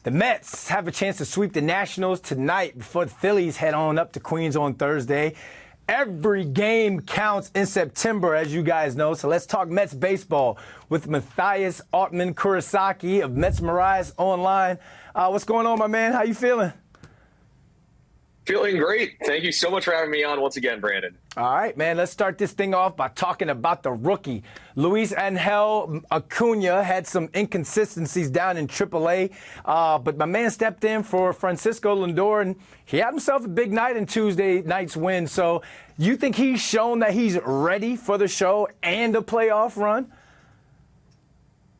The Mets have a chance to sweep the Nationals tonight before the Phillies head on up to Queens on Thursday. Every game counts in September, as you guys know. So let's talk Mets baseball with Mathias Altman-Kurosaki of Metsmerized Online. What's going on, my man? How you feeling? Feeling great. Thank you so much for having me on once again, Brandon. All right, man, let's start this thing off by talking about the rookie. Luisangel Acuña had some inconsistencies down in AAA, but my man stepped in for Francisco Lindor, and he had himself a big night in Tuesday night's win. So you think he's shown that he's ready for the show and a playoff run?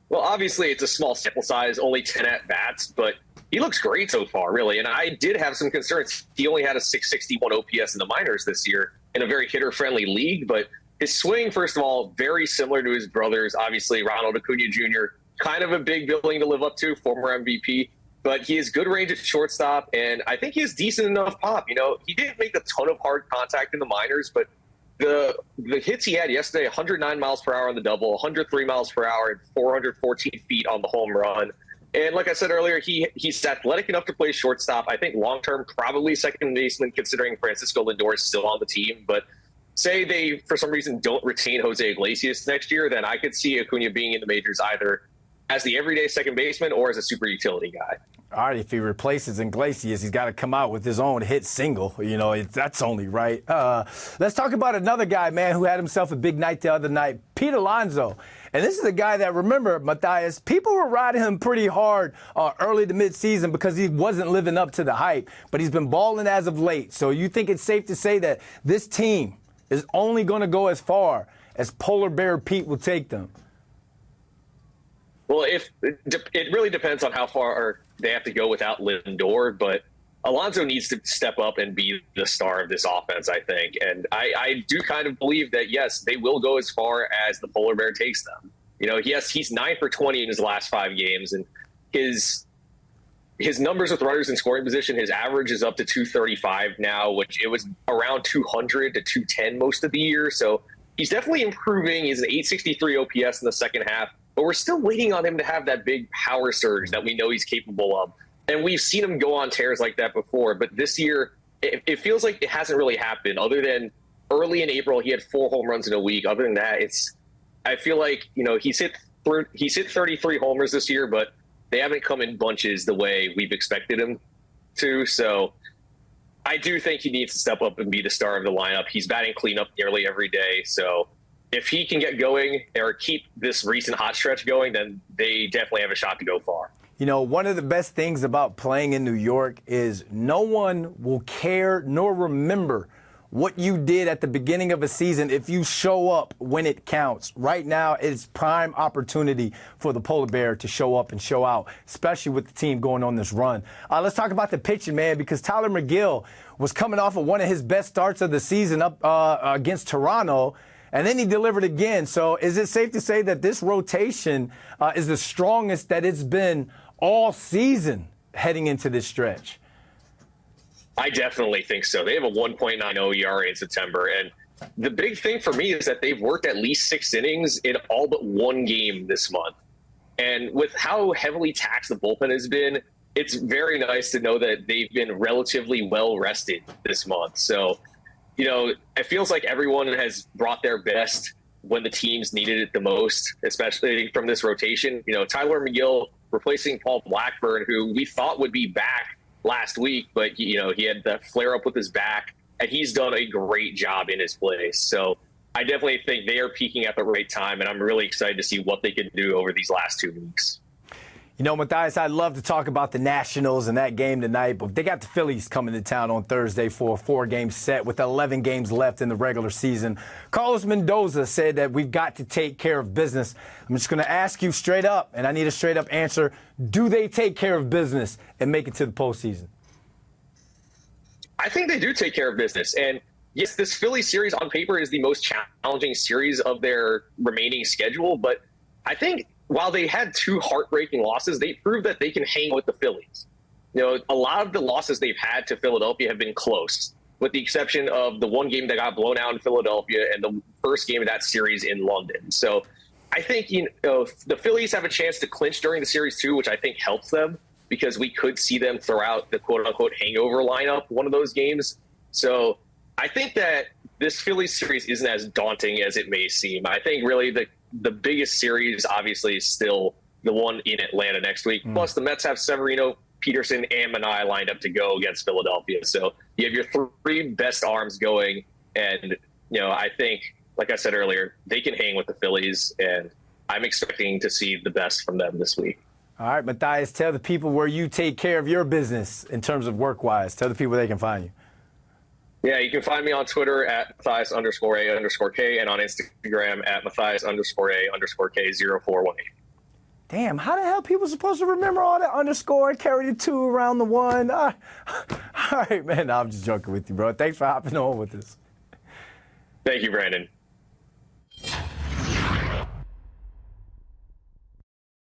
Well, obviously, it's a small sample size, only 10 at-bats, but he looks great so far, really. And I did have some concerns. He only had a 661 OPS in the minors this year in a very hitter-friendly league. But his swing, first of all, very similar to his brothers. Obviously, Ronald Acuña Jr., kind of a big billing to live up to, former MVP. But he has good range at shortstop, and I think he has decent enough pop. You know, he didn't make a ton of hard contact in the minors, but the hits he had yesterday, 109 miles per hour on the double, 103 miles per hour, and 414 feet on the home run. And like I said earlier, he's athletic enough to play shortstop. I think long-term, probably second baseman, considering Francisco Lindor is still on the team. But say they, for some reason, don't retain Jose Iglesias next year, then I could see Acuña being in the majors either as the everyday second baseman or as a super utility guy. All right, if he replaces Iglesias, he's got to come out with his own hit single. You know, that's only right. Let's talk about another guy, man, who had himself a big night the other night, Pete Alonso. And this is a guy that, remember, Mathias, people were riding him pretty hard early to mid-season because he wasn't living up to the hype. But he's been balling as of late. So you think it's safe to say that this team is only going to go as far as Polar Bear Pete will take them? Well, it really depends on how far they have to go without Lindor, but Alonso needs to step up and be the star of this offense, I think. And I do kind of believe that, yes, they will go as far as the Polar Bear takes them. You know, yes, he's 9 for 20 in his last 5 games, and his numbers with runners in scoring position, his average is up to 235 now, which it was around 200 to 210 most of the year. So he's definitely improving. He's an 863 OPS in the second half. But we're still waiting on him to have that big power surge that we know he's capable of. And we've seen him go on tears like that before. But this year, it feels like it hasn't really happened. Other than early in April, he had 4 home runs in a week. Other than that, I feel like, you know, he's hit 33 homers this year, but they haven't come in bunches the way we've expected him to. So I do think he needs to step up and be the star of the lineup. He's batting cleanup nearly every day. So if he can get going or keep this recent hot stretch going, then they definitely have a shot to go far. You know, one of the best things about playing in New York is no one will care nor remember what you did at the beginning of a season if you show up when it counts. Right now, it's prime opportunity for the Polar Bear to show up and show out, especially with the team going on this run. Let's talk about the pitching, man, because Tyler McGill was coming off of one of his best starts of the season up against Toronto. And then he delivered again. So is it safe to say that this rotation is the strongest that it's been all season heading into this stretch? I definitely think so. They have a 1.90 ERA in September. And the big thing for me is that they've worked at least 6 innings in all but 1 game this month. And with how heavily taxed the bullpen has been, it's very nice to know that they've been relatively well rested this month. So, you know, it feels like everyone has brought their best when the teams needed it the most, especially from this rotation. You know, Tyler McGill replacing Paul Blackburn, who we thought would be back last week, but, he had that flare up with his back, and he's done a great job in his place. So I definitely think they are peaking at the right time, and I'm really excited to see what they can do over these last 2 weeks. You know, Mathias, I'd love to talk about the Nationals and that game tonight, but they got the Phillies coming to town on Thursday for a 4-game set with 11 games left in the regular season. Carlos Mendoza said that we've got to take care of business. I'm just going to ask you straight up, and I need a straight up answer. Do they take care of business and make it to the postseason? I think they do take care of business. And yes, this Philly series on paper is the most challenging series of their remaining schedule, but I think while they had 2 heartbreaking losses, they proved that they can hang with the Phillies. You know, a lot of the losses they've had to Philadelphia have been close, with the exception of the 1 game that got blown out in Philadelphia and the first game of that series in London. So I think, the Phillies have a chance to clinch during the series too, which I think helps them. because we could see them throw out the quote-unquote hangover lineup one of those games. So I think that this Phillies series isn't as daunting as it may seem. I think really the biggest series obviously is still the one in Atlanta next week. Plus the Mets have Severino, Peterson, and Manaea lined up to go against Philadelphia. So you have your three best arms going. And, I think, like I said earlier, they can hang with the Phillies, and I'm expecting to see the best from them this week. All right, Mathias, tell the people where you take care of your business in terms of work-wise. Tell the people they can find you. Yeah, you can find me on Twitter at Mathias_A_K and on Instagram at Mathias_A_K0418. Damn, how the hell people supposed to remember all that underscore and carry the 2 around the 1? All right, man, I'm just joking with you, bro. Thanks for hopping on with us. Thank you, Brandon.